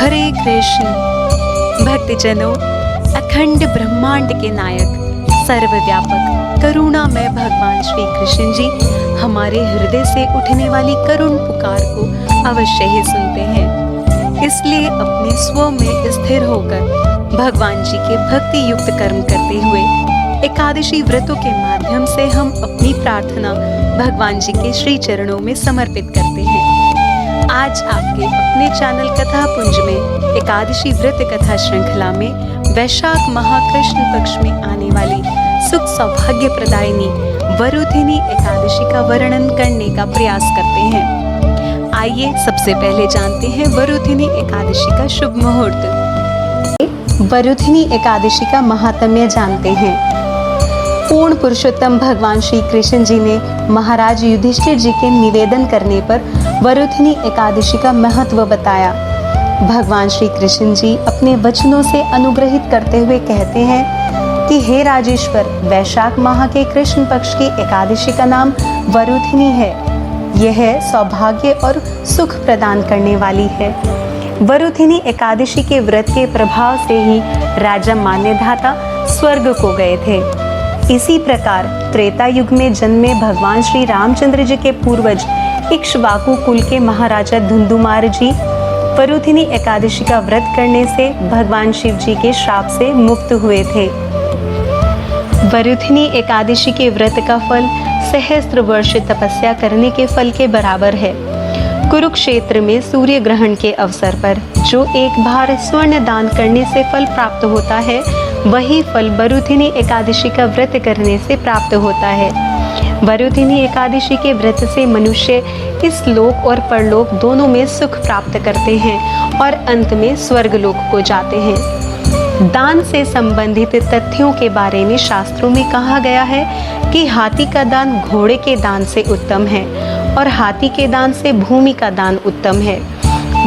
हरे कृष्ण। भक्तजनों, अखंड ब्रह्मांड के नायक, सर्वव्यापक, करुणामय भगवान श्री कृष्ण जी हमारे हृदय से उठने वाली करुण पुकार को अवश्य ही सुनते हैं। इसलिए अपने स्व में स्थिर होकर भगवान जी के भक्ति युक्त कर्म करते हुए एकादशी व्रतों के माध्यम से हम अपनी प्रार्थना भगवान जी के श्री चरणों में समर्पित करते हैं। आज आपके अपने चैनल कथा पुंज में एकादशी व्रत कथा श्रृंखला में वैशाख महाकृष्ण पक्ष में आने वाली सुख सौभाग्य प्रदायिनी वरुथिनी एकादशी का वर्णन करने का प्रयास करते हैं। आइए सबसे पहले जानते हैं वरुथिनी एकादशी का शुभ मुहूर्त। वरुथिनी एकादशी का महात्म्य जानते हैं। पूर्ण पुरुषोत्तम भगवान श्री कृष्ण जी ने महाराज युधिष्ठिर जी के निवेदन करने पर वरुथिनी एकादशी का महत्व बताया। भगवान श्री कृष्ण जी अपने वचनों से अनुग्रहित करते हुए कहते हैं कि हे राजेश्वर, वैशाख माह के कृष्ण पक्ष की एकादशी का नाम वरुथिनी है। यह सौभाग्य और सुख प्रदान करने वाली है। वरुथिनी एकादशी के व्रत के प्रभाव से ही राजा मान्यधाता स्वर्ग को गए थे। इसी प्रकार त्रेता युग में जन्मे भगवान श्री रामचंद्र जी के पूर्वज इक्ष्वाकु कुल के महाराजा धुंधुमार जी वरुथिनी एकादशी का व्रत करने से भगवान शिव जी के श्राप से मुक्त हुए थे। वरुथिनी एकादशी के व्रत का फल सहस्त्र वर्ष तपस्या करने के फल के बराबर है। कुरुक्षेत्र में सूर्य ग्रहण के अवसर पर जो एक बार स्वर्ण दान करने से फल प्राप्त होता है, वही फल वरुथिनी एकादशी का व्रत करने से प्राप्त होता है। वरुथिनी एकादशी के व्रत से मनुष्य इस लोक और परलोक दोनों में सुख प्राप्त करते हैं और अंत में स्वर्गलोक को जाते हैं। दान से संबंधित तथ्यों के बारे में शास्त्रों में कहा गया है कि हाथी का दान घोड़े के दान से उत्तम है और हाथी के दान से भूमि का दान उत्तम है।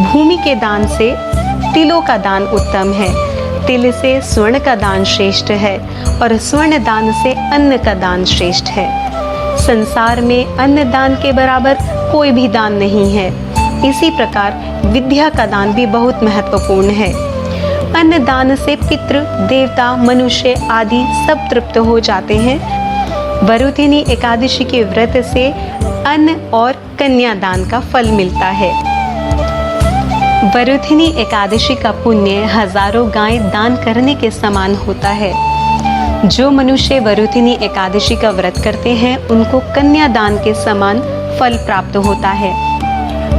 भूमि के दान से तिलों का दान उत्तम है। तिल से स्वर्ण का दान श्रेष्ठ है और स्वर्ण दान से अन्न का दान श्रेष्ठ है। संसार में अन्न दान के बराबर कोई भी दान नहीं है। इसी प्रकार विद्या का दान भी बहुत महत्वपूर्ण है। अन्न दान से पितृ, देवता, मनुष्य आदि सब तृप्त हो जाते हैं। वरुथिनी एकादशी के व्रत से अन्न और कन्या दान का फल मिलता है। वरुथिनी एकादशी का पुण्य हजारों गायें दान करने के समान होता है। जो मनुष्य वरुथिनी एकादशी का व्रत करते हैं, उनको कन्या दान के समान फल प्राप्त होता है।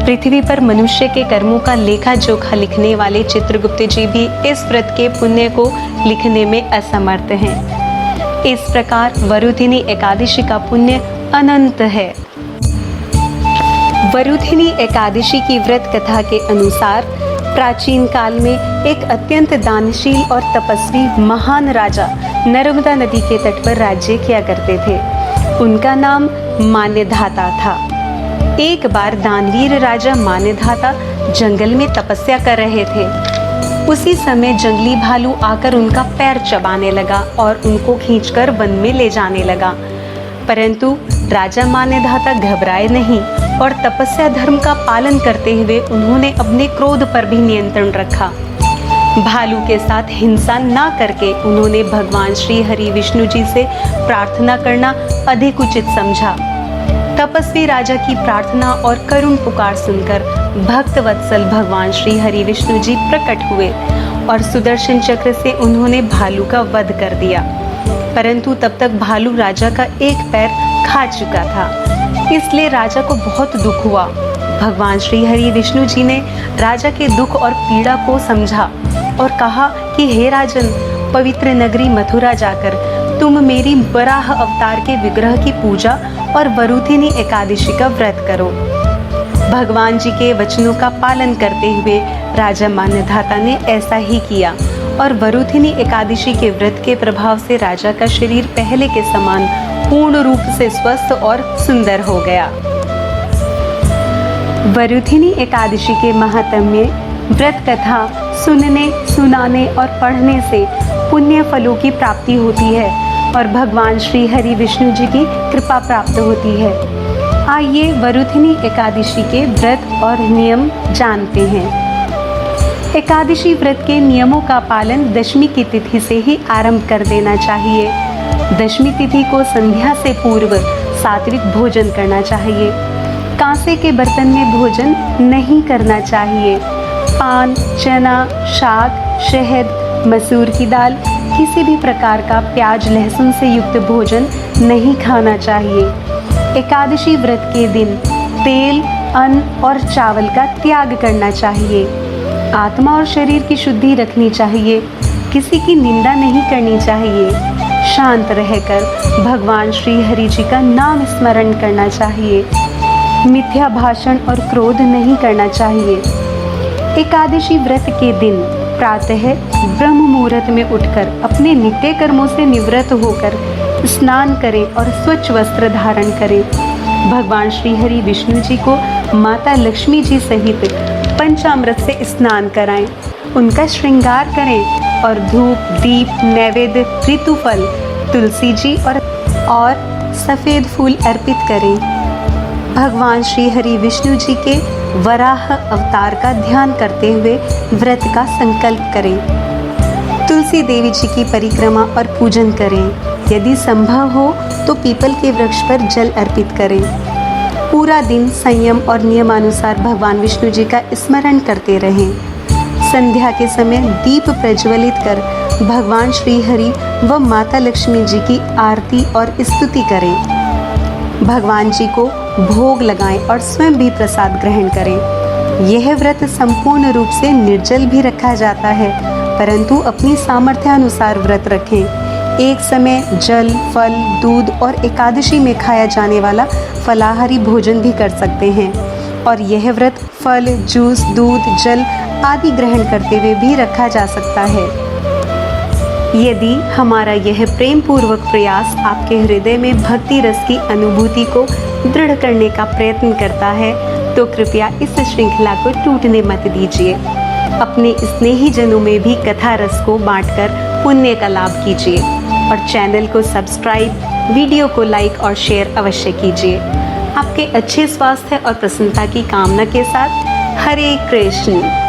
पृथ्वी पर मनुष्य के कर्मों का लेखा जोखा लिखने वाले चित्रगुप्त जी भी इस व्रत के पुण्य को लिखने में असमर्थ हैं। इस प्रकार वरुथिनी एकादशी का पुण्य अनंत है। वरुथिनी एकादशी की व्रत कथा के अनुसार प्राचीन काल में एक अत्यंत दानशील और तपस्वी महान राजा नर्मदा नदी के तट पर राज्य किया करते थे। उनका नाम मान्यधाता था। एक बार दानवीर राजा मान्यधाता जंगल में तपस्या कर रहे थे। उसी समय जंगली भालू आकर उनका पैर चबाने लगा और उनको खींचकर वन में ले जाने लगा। परंतु राजा मान्यधाता घबराए नहीं और तपस्या धर्म का पालन करते हुए उन्होंने अपने क्रोध पर भी नियंत्रण रखा। भालू के साथ हिंसा ना करके उन्होंने भगवान श्री हरि विष्णु जी से प्रार्थना करना अधिक उचित समझा। तपस्वी राजा की प्रार्थना और करुण पुकार सुनकर भक्त वत्सल भगवान श्री हरि विष्णु जी प्रकट हुए और सुदर्शन चक्र से उन्होंने भालू का वध कर दिया। परंतु तब तक भालू राजा का एक पैर खा चुका था, इसलिए राजा को बहुत दुख हुआ। भगवान श्री हरि विष्णु जी ने राजा के दुख और पीड़ा को समझा और कहा कि हे राजन, पवित्र नगरी मथुरा जाकर तुम मेरी वराह अवतार के विग्रह की पूजा और वरुथिनी एकादशी का व्रत करो। भगवान जी के वचनों का पालन करते हुए राजा मान्यधाता ने ऐसा ही किया और वरुथिनी एकादशी के व्रत के प्रभाव से राजा का शरीर पहले के समान पूर्ण रूप से स्वस्थ और सुंदर हो गया। वरुथिनी एकादशी के महात्म्य व्रत कथा सुनने, सुनाने और पढ़ने से पुण्य फलों की प्राप्ति होती है और भगवान श्री हरि विष्णु जी की कृपा प्राप्त होती है। आइए वरुथिनी एकादशी के व्रत और नियम जानते हैं। एकादशी व्रत के नियमों का पालन दशमी की तिथि से ही आरंभ कर देना चाहिए। दशमी तिथि को संध्या से पूर्व सात्विक भोजन करना चाहिए। कांसे के बर्तन में भोजन नहीं करना चाहिए। पान, चना, शाक, शहद, मसूर की दाल, किसी भी प्रकार का प्याज लहसुन से युक्त भोजन नहीं खाना चाहिए। एकादशी व्रत के दिन तेल, अन्न और चावल का त्याग करना चाहिए। आत्मा और शरीर की शुद्धि रखनी चाहिए। किसी की निंदा नहीं करनी चाहिए। शांत रहकर भगवान श्री हरि जी का नाम स्मरण करना चाहिए। मिथ्या भाषण और क्रोध नहीं करना चाहिए। एकादशी व्रत के दिन प्रातः ब्रह्म मुहूर्त में उठकर अपने नित्य कर्मों से निवृत्त होकर स्नान करें और स्वच्छ वस्त्र धारण करें। भगवान श्री हरि विष्णु जी को माता लक्ष्मी जी सहित पंचामृत से स्नान कराएं, उनका श्रृंगार करें और धूप, दीप, नैवेद्य, ऋतुफल, तुलसी जी और सफ़ेद फूल अर्पित करें। भगवान श्री हरि विष्णु जी के वराह अवतार का ध्यान करते हुए व्रत का संकल्प करें। तुलसी देवी जी की परिक्रमा और पूजन करें। यदि संभव हो तो पीपल के वृक्ष पर जल अर्पित करें। पूरा दिन संयम और नियमानुसार भगवान विष्णु जी का स्मरण करते रहें। संध्या के समय दीप प्रज्वलित कर भगवान श्री हरि व माता लक्ष्मी जी की आरती और स्तुति करें। भगवान जी को भोग लगाएं और स्वयं भी प्रसाद ग्रहण करें। यह व्रत संपूर्ण रूप से निर्जल भी रखा जाता है, परंतु अपनी सामर्थ्यानुसार व्रत रखें। एक समय जल, फल, दूध और एकादशी में खाया जाने वाला फलाहारी भोजन भी कर सकते हैं और यह व्रत फल, जूस, दूध, जल आदि ग्रहण करते हुए भी रखा जा सकता है। यदि हमारा यह प्रेम पूर्वक प्रयास आपके हृदय में भक्ति रस की अनुभूति को दृढ़ करने का प्रयत्न करता है तो कृपया इस श्रृंखला को टूटने मत दीजिए। अपने स्नेही जनों में भी कथा रस को बांटकर पुण्य का लाभ कीजिए और चैनल को सब्सक्राइब, वीडियो को लाइक और शेयर अवश्य कीजिए। आपके अच्छे स्वास्थ्य और प्रसन्नता की कामना के साथ हरे कृष्ण।